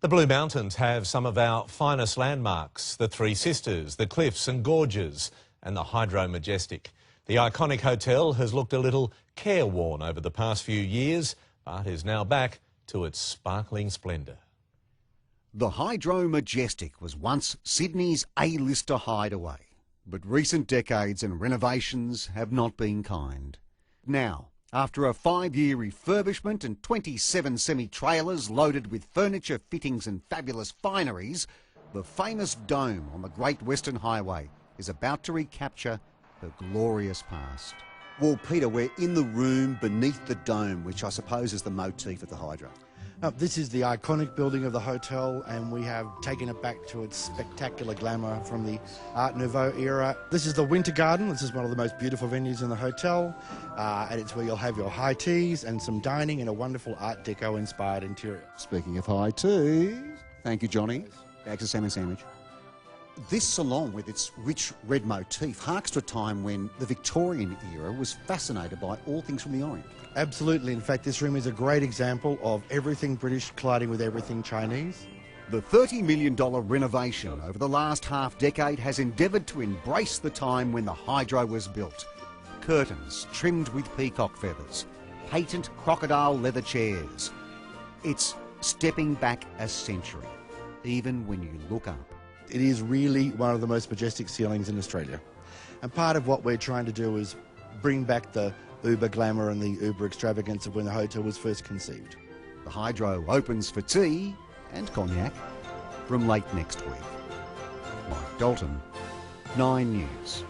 The Blue Mountains have some of our finest landmarks, the Three Sisters, the cliffs and gorges, and the Hydro Majestic. The iconic hotel has looked a little careworn over the past few years, but is now back to its sparkling splendour. The Hydro Majestic was once Sydney's A-lister hideaway, but recent decades and renovations have not been kind. Now, after a 5-year refurbishment and 27 semi-trailers loaded with furniture, fittings and fabulous fineries, the famous dome on the Great Western Highway is about to recapture her glorious past. Well, Peter, we're in the room beneath the dome, which I suppose is the motif of the Hydro. This is the iconic building of the hotel, and we have taken it back to its spectacular glamour from the Art Nouveau era. This is the Winter Garden. This is one of the most beautiful venues in the hotel, and it's where you'll have your high teas and some dining in a wonderful Art Deco inspired interior. Speaking of high teas, thank you, Johnny. Bags of salmon sandwich. This salon, with its rich red motif, harks to a time when the Victorian era was fascinated by all things from the Orient. Absolutely. In fact, this room is a great example of everything British colliding with everything Chinese. The $30 million renovation over the last half-decade has endeavoured to embrace the time when the Hydro was built. Curtains trimmed with peacock feathers, patent crocodile leather chairs. It's stepping back a century, even when you look up. It is really one of the most majestic ceilings in Australia. And part of what we're trying to do is bring back the uber glamour and the uber extravagance of when the hotel was first conceived. The Hydro opens for tea and cognac from late next week. Mike Dalton, 9 News.